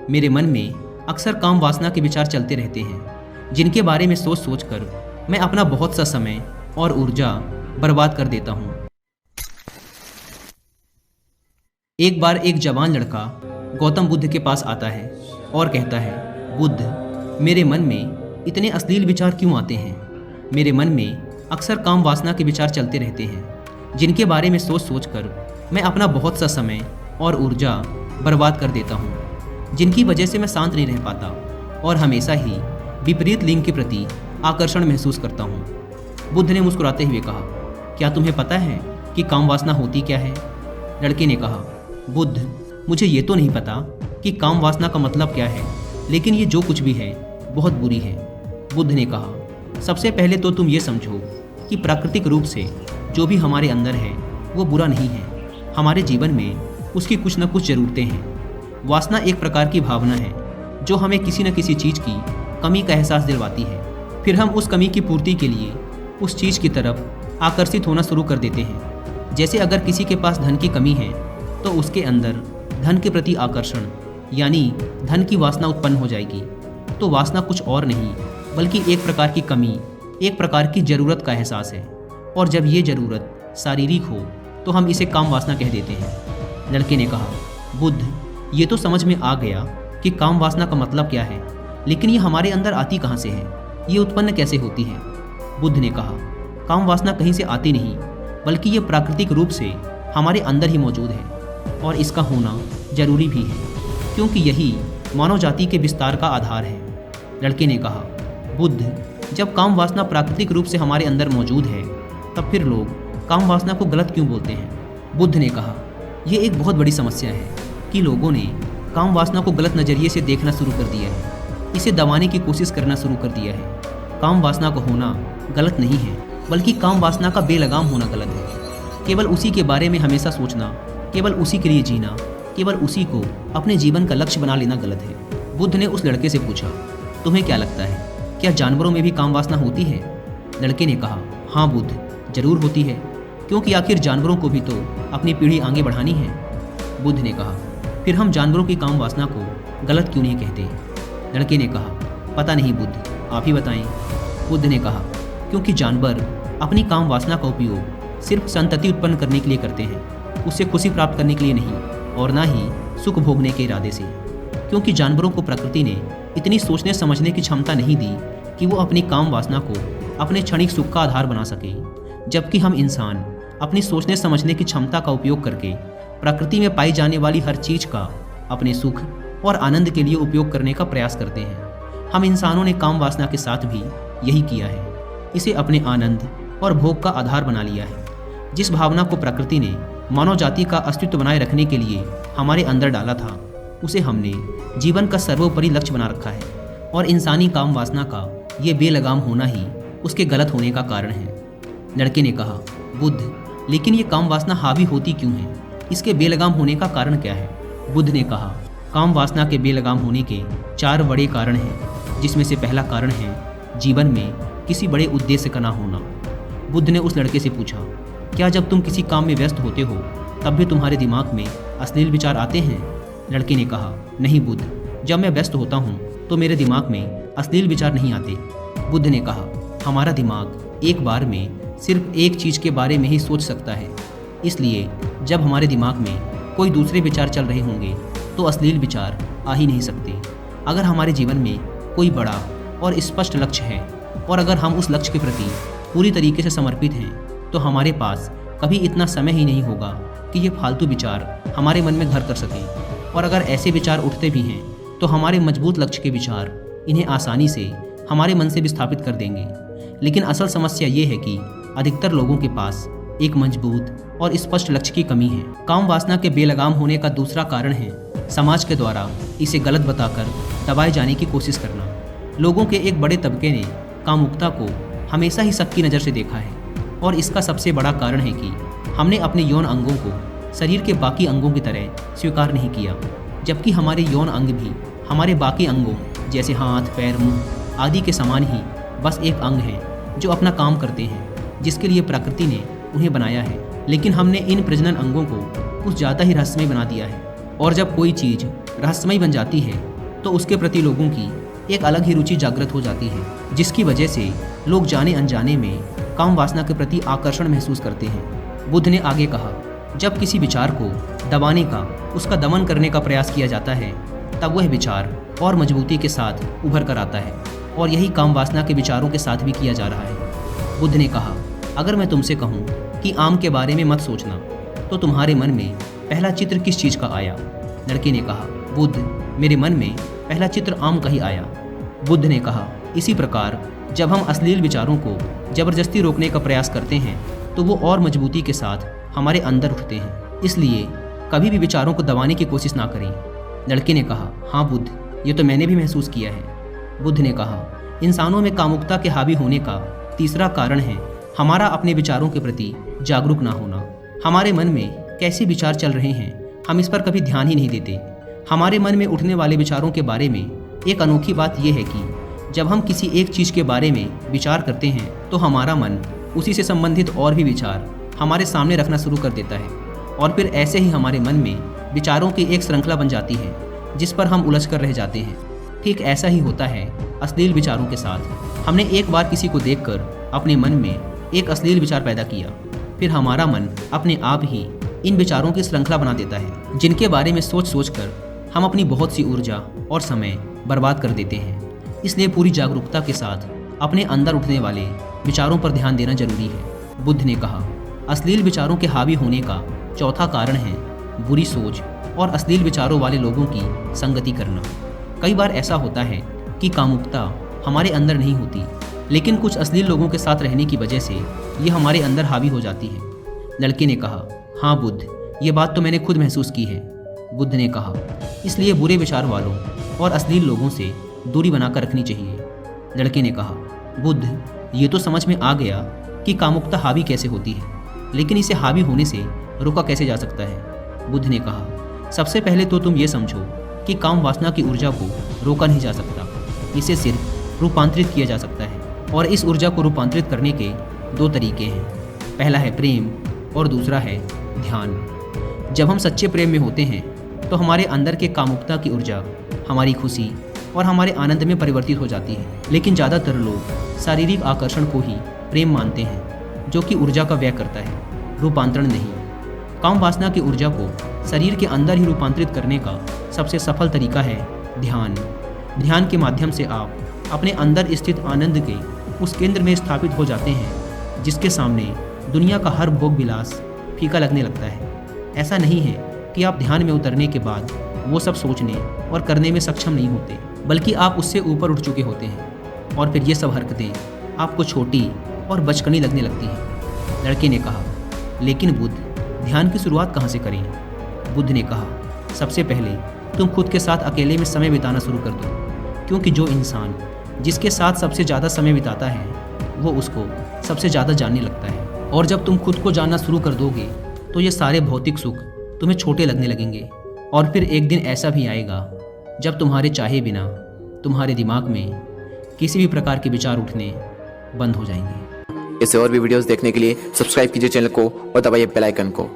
मेरे मन में अक्सर काम वासना के विचार चलते रहते हैं, जिनके बारे में सोच सोच कर मैं अपना बहुत सा समय और ऊर्जा बर्बाद कर देता हूँ। एक बार एक जवान लड़का गौतम बुद्ध के पास आता है और कहता है, बुद्ध, मेरे मन में इतने अश्लील विचार क्यों आते हैं? मेरे मन में अक्सर काम वासना के विचार चलते रहते हैं, जिनके बारे में सोच सोच कर मैं अपना बहुत सा समय और ऊर्जा बर्बाद कर देता हूँ, जिनकी वजह से मैं शांत नहीं रह पाता और हमेशा ही विपरीत लिंग के प्रति आकर्षण महसूस करता हूँ। बुद्ध ने मुस्कुराते हुए कहा, क्या तुम्हें पता है कि काम वासना होती क्या है? लड़के ने कहा, बुद्ध, मुझे ये तो नहीं पता कि काम वासना का मतलब क्या है, लेकिन ये जो कुछ भी है बहुत बुरी है। बुद्ध ने कहा, सबसे पहले तो तुम ये समझो कि प्राकृतिक रूप से जो भी हमारे अंदर है वो बुरा नहीं है। हमारे जीवन में उसकी कुछ न कुछ ज़रूरतें हैं। वासना एक प्रकार की भावना है जो हमें किसी न किसी चीज़ की कमी का एहसास दिलवाती है। फिर हम उस कमी की पूर्ति के लिए उस चीज़ की तरफ आकर्षित होना शुरू कर देते हैं। जैसे अगर किसी के पास धन की कमी है तो उसके अंदर धन के प्रति आकर्षण यानी धन की वासना उत्पन्न हो जाएगी। तो वासना कुछ और नहीं बल्कि एक प्रकार की कमी, एक प्रकार की ज़रूरत का एहसास है। और जब ये ज़रूरत शारीरिक हो तो हम इसे काम वासना कह देते हैं। लड़के ने कहा, बुद्ध, ये तो समझ में आ गया कि काम वासना का मतलब क्या है, लेकिन ये हमारे अंदर आती कहाँ से है? ये उत्पन्न कैसे होती है? बुद्ध ने कहा, काम वासना कहीं से आती नहीं बल्कि ये प्राकृतिक रूप से हमारे अंदर ही मौजूद है और इसका होना जरूरी भी है, क्योंकि यही मानव जाति के विस्तार का आधार है। लड़के ने कहा, बुद्ध, जब काम वासना प्राकृतिक रूप से हमारे अंदर मौजूद है तब फिर लोग काम वासना को गलत क्यों बोलते हैं? बुद्ध ने कहा, यह एक बहुत बड़ी समस्या है कि लोगों ने काम वासना को गलत नज़रिए से देखना शुरू कर दिया है। इसे दबाने की कोशिश करना शुरू कर दिया है। काम वासना को होना गलत नहीं है बल्कि काम वासना का बेलगाम होना गलत है। केवल उसी के बारे में हमेशा सोचना, केवल उसी के लिए जीना, केवल उसी को अपने जीवन का लक्ष्य बना लेना गलत है। बुद्ध ने उस लड़के से पूछा, तुम्हें क्या लगता है, क्या जानवरों में भी काम वासना होती है? लड़के ने कहा, हाँ बुद्ध, जरूर होती है, क्योंकि आखिर जानवरों को भी तो अपनी पीढ़ी आगे बढ़ानी है। बुद्ध ने कहा, फिर हम जानवरों की काम वासना को गलत क्यों नहीं कहते? लड़के ने कहा, पता नहीं बुद्ध, आप ही बताएं। बुद्ध ने कहा, क्योंकि जानवर अपनी काम वासना का उपयोग सिर्फ संतति उत्पन्न करने के लिए करते हैं, उससे खुशी प्राप्त करने के लिए नहीं और ना ही सुख भोगने के इरादे से। क्योंकि जानवरों को प्रकृति ने इतनी सोचने समझने की क्षमता नहीं दी कि वो अपनी काम वासना को अपने क्षणिक सुख का आधार बना सके, जबकि हम इंसान अपनी सोचने समझने की क्षमता का उपयोग करके प्रकृति में पाई जाने वाली हर चीज़ का अपने सुख और आनंद के लिए उपयोग करने का प्रयास करते हैं। हम इंसानों ने काम वासना के साथ भी यही किया है, इसे अपने आनंद और भोग का आधार बना लिया है। जिस भावना को प्रकृति ने मानव जाति का अस्तित्व बनाए रखने के लिए हमारे अंदर डाला था, उसे हमने जीवन का सर्वोपरि लक्ष्य बना रखा है और इंसानी काम वासना का ये बेलगाम होना ही उसके गलत होने का कारण है। लड़के ने कहा, बुद्ध, लेकिन ये काम वासना हावी होती क्यों है? इसके बेलगाम होने का कारण क्या है? बुद्ध ने कहा, काम वासना के बेलगाम होने के 4 बड़े कारण हैं, जिसमें से पहला कारण है जीवन में किसी बड़े उद्देश्य का ना होना। बुद्ध ने उस लड़के से पूछा, क्या जब तुम किसी काम में व्यस्त होते हो तब भी तुम्हारे दिमाग में अश्लील विचार आते हैं? लड़के ने कहा, नहीं बुद्ध, जब मैं व्यस्त होता हूँ तो मेरे दिमाग में अश्लील विचार नहीं आते। बुद्ध ने कहा, हमारा दिमाग एक बार में सिर्फ एक चीज़ के बारे में ही सोच सकता है, इसलिए जब हमारे दिमाग में कोई दूसरे विचार चल रहे होंगे तो अश्लील विचार आ ही नहीं सकते। अगर हमारे जीवन में कोई बड़ा और स्पष्ट लक्ष्य है और अगर हम उस लक्ष्य के प्रति पूरी तरीके से समर्पित हैं तो हमारे पास कभी इतना समय ही नहीं होगा कि ये फालतू विचार हमारे मन में घर कर सकें। और अगर ऐसे विचार उठते भी हैं तो हमारे मजबूत लक्ष्य के विचार इन्हें आसानी से हमारे मन से विस्थापित कर देंगे। लेकिन असल समस्या ये है कि अधिकतर लोगों के पास एक मजबूत और स्पष्ट लक्ष्य की कमी है। काम वासना के बेलगाम होने का दूसरा कारण है समाज के द्वारा इसे गलत बताकर दबाए जाने की कोशिश करना। लोगों के एक बड़े तबके ने कामुकता को हमेशा ही शक की नज़र से देखा है और इसका सबसे बड़ा कारण है कि हमने अपने यौन अंगों को शरीर के बाकी अंगों की तरह स्वीकार नहीं किया, जबकि हमारे यौन अंग भी हमारे बाकी अंगों जैसे हाथ, पैर, मुंह आदि के समान ही बस एक अंग है जो अपना काम करते हैं, जिसके लिए प्रकृति ने उन्हें बनाया है। लेकिन हमने इन प्रजनन अंगों को कुछ ज़्यादा ही रहस्यमय बना दिया है और जब कोई चीज़ रहस्यमयी बन जाती है तो उसके प्रति लोगों की एक अलग ही रुचि जागृत हो जाती है, जिसकी वजह से लोग जाने अनजाने में काम वासना के प्रति आकर्षण महसूस करते हैं। बुद्ध ने आगे कहा, जब किसी विचार को दबाने का, उसका दमन करने का प्रयास किया जाता है तब वह विचार और मजबूती के साथ उभर कर आता है, और यही काम वासना के विचारों के साथ भी किया जा रहा है। बुद्ध ने कहा, अगर मैं तुमसे कहूँ कि आम के बारे में मत सोचना तो तुम्हारे मन में पहला चित्र किस चीज़ का आया? लड़के ने कहा, बुद्ध, मेरे मन में पहला चित्र आम का ही आया। बुद्ध ने कहा, इसी प्रकार जब हम अश्लील विचारों को जबरदस्ती रोकने का प्रयास करते हैं तो वो और मजबूती के साथ हमारे अंदर उठते हैं, इसलिए कभी भी विचारों को दबाने की कोशिश ना करें। लड़के ने कहा, हाँ बुद्ध, ये तो मैंने भी महसूस किया है। बुद्ध ने कहा, इंसानों में कामुकता के हावी होने का तीसरा कारण है हमारा अपने विचारों के प्रति जागरूक ना होना। हमारे मन में कैसे विचार चल रहे हैं हम इस पर कभी ध्यान ही नहीं देते। हमारे मन में उठने वाले विचारों के बारे में एक अनोखी बात यह है कि जब हम किसी एक चीज़ के बारे में विचार करते हैं तो हमारा मन उसी से संबंधित और भी विचार हमारे सामने रखना शुरू कर देता है, और फिर ऐसे ही हमारे मन में विचारों की एक श्रृंखला बन जाती है जिस पर हम उलझ कर रह जाते हैं। ठीक ऐसा ही होता है अश्लील विचारों के साथ। हमने एक बार किसी को देखकर अपने मन में एक अश्लील विचार पैदा किया, फिर हमारा मन अपने आप ही इन विचारों की श्रृंखला बना देता है जिनके बारे में सोच सोच कर हम अपनी बहुत सी ऊर्जा और समय बर्बाद कर देते हैं। इसलिए पूरी जागरूकता के साथ अपने अंदर उठने वाले विचारों पर ध्यान देना जरूरी है। बुद्ध ने कहा, अश्लील विचारों के हावी होने का चौथा कारण है बुरी सोच और अश्लील विचारों वाले लोगों की संगति करना। कई बार ऐसा होता है कि कामुकता हमारे अंदर नहीं होती, लेकिन कुछ अश्लील लोगों के साथ रहने की वजह से ये हमारे अंदर हावी हो जाती है। लड़के ने कहा, हाँ बुद्ध, ये बात तो मैंने खुद महसूस की है। बुद्ध ने कहा, इसलिए बुरे विचार वालों और अश्लील लोगों से दूरी बनाकर रखनी चाहिए। लड़के ने कहा, बुद्ध, ये तो समझ में आ गया कि कामुकता हावी कैसे होती है, लेकिन इसे हावी होने से रोका कैसे जा सकता है? बुद्ध ने कहा, सबसे पहले तो तुम ये समझो कि काम वासना की ऊर्जा को रोका नहीं जा सकता, इसे सिर्फ रूपांतरित किया जा सकता है, और इस ऊर्जा को रूपांतरित करने के दो तरीके हैं। पहला है प्रेम और दूसरा है ध्यान। जब हम सच्चे प्रेम में होते हैं तो हमारे अंदर के कामुकता की ऊर्जा हमारी खुशी और हमारे आनंद में परिवर्तित हो जाती है। लेकिन ज़्यादातर लोग शारीरिक आकर्षण को ही प्रेम मानते हैं, जो कि ऊर्जा का व्यय करता है, रूपांतरण नहीं। काम वासना की ऊर्जा को शरीर के अंदर ही रूपांतरित करने का सबसे सफल तरीका है ध्यान। ध्यान के माध्यम से आप अपने अंदर स्थित आनंद के उस केंद्र में स्थापित हो जाते हैं जिसके सामने दुनिया का हर भोग विलास फीका लगने लगता है। ऐसा नहीं है कि आप ध्यान में उतरने के बाद वो सब सोचने और करने में सक्षम नहीं होते, बल्कि आप उससे ऊपर उठ चुके होते हैं और फिर ये सब हरकतें आपको छोटी और बचकानी लगने लगती हैं। लड़के ने कहा, लेकिन बुद्ध, ध्यान की शुरुआत कहाँ से करें? बुद्ध ने कहा, सबसे पहले तुम खुद के साथ अकेले में समय बिताना शुरू कर दो, क्योंकि जो इंसान जिसके साथ सबसे ज़्यादा समय बिताता है वो उसको सबसे ज़्यादा जानने लगता है। और जब तुम खुद को जानना शुरू कर दोगे तो ये सारे भौतिक सुख तुम्हें छोटे लगने लगेंगे, और फिर एक दिन ऐसा भी आएगा जब तुम्हारे चाहे बिना तुम्हारे दिमाग में किसी भी प्रकार के विचार उठने बंद हो जाएंगे। इससे और भी वीडियोस देखने के लिए सब्सक्राइब कीजिए चैनल को और दबाइए बेल आइकन को।